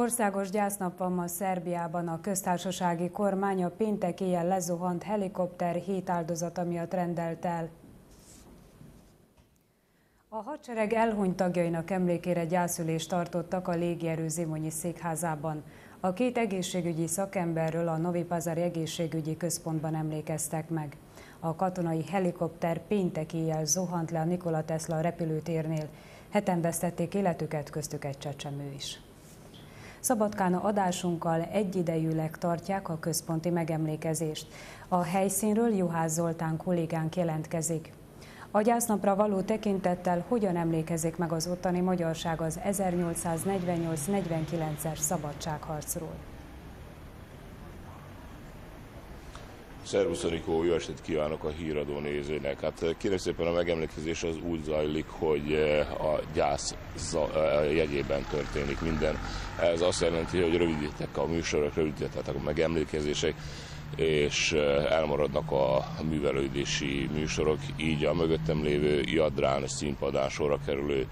Országos gyásznap van ma Szerbiában. A köztársasági kormány a péntek éjjel lezuhant helikopter 7 áldozata miatt rendelt el. A hadsereg elhunyt tagjainak emlékére gyászülést tartottak a légierő zimonyi székházában. A 2 egészségügyi szakemberről a Novi Pazari egészségügyi központban emlékeztek meg. A katonai helikopter péntek éjjel zuhant le a Nikola Tesla repülőtérnél. 7-en vesztették életüket, köztük egy csecsemő is. Szabadkán adásunkkal egyidejűleg tartják a központi megemlékezést. A helyszínről Juhász Zoltán kollégánk jelentkezik. A gyásznapra való tekintettel hogyan emlékezik meg az ottani magyarság az 1848-49-es szabadságharcról? Szervusz Anikó, jó estét kívánok a híradó nézőnek. Hát kérem szépen, a megemlékezés az úgy zajlik, hogy a gyász jegyében történik minden. Ez azt jelenti, hogy rövidítettek a műsorok, rövidítettek a megemlékezések, és elmaradnak a művelődési műsorok, így a mögöttem lévő Jadrán színpadán sorra kerülő.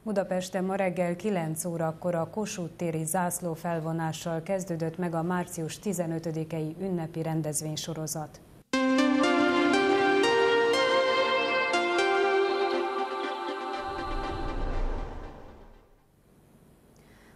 Budapesten ma reggel 9 órakor a Kossuth téri zászlófelvonással kezdődött meg a március 15-i ünnepi rendezvénysorozat.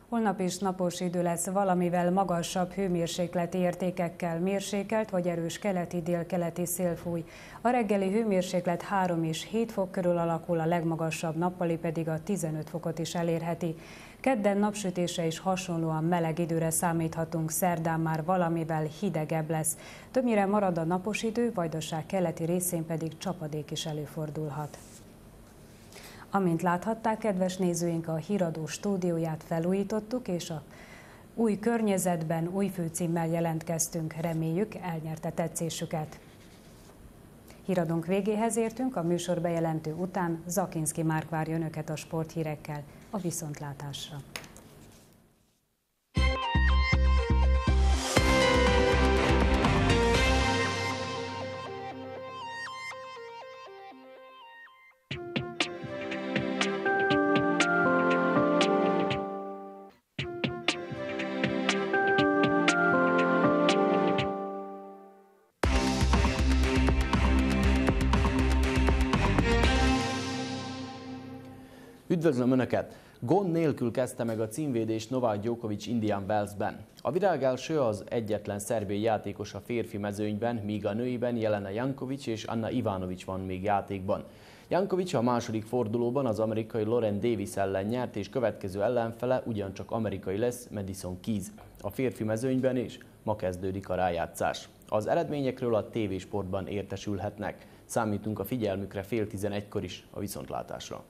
Holnap is napos idő lesz, valamivel magasabb hőmérsékleti értékekkel, mérsékelt vagy erős keleti-délkeleti szél fúj. A reggeli hőmérséklet 3 és 7 fok körül alakul, a legmagasabb nappali pedig a 15 fokot is elérheti. Kedden napsütése is hasonlóan meleg időre számíthatunk, szerdán már valamivel hidegebb lesz. Többnyire marad a napos idő, Vajdaság keleti részén pedig csapadék is előfordulhat. Amint láthatták, kedves nézőink, a híradó stúdióját felújítottuk, és a új környezetben, új főcímmel jelentkeztünk. Reméljük, elnyerte tetszésüket. Híradónk végéhez értünk, a műsor bejelentő után Zakinszki Márk várja önöket a sporthírekkel. A viszontlátásra! Üdvözlöm Önöket! Gond nélkül kezdte meg a címvédést Novák Djokovic Indian Wellsben. A világ első az egyetlen szerbiai játékos a férfi mezőnyben, míg a nőiben Jelena Jankovic és Anna Ivanovic van még játékban. Jankovic a második fordulóban az amerikai Lauren Davis ellen nyert, és következő ellenfele ugyancsak amerikai lesz, Madison Keys. A férfi mezőnyben is ma kezdődik a rájátszás. Az eredményekről a TV Sportban értesülhetnek. Számítunk a figyelmükre fél 11-kor is. A viszontlátásra!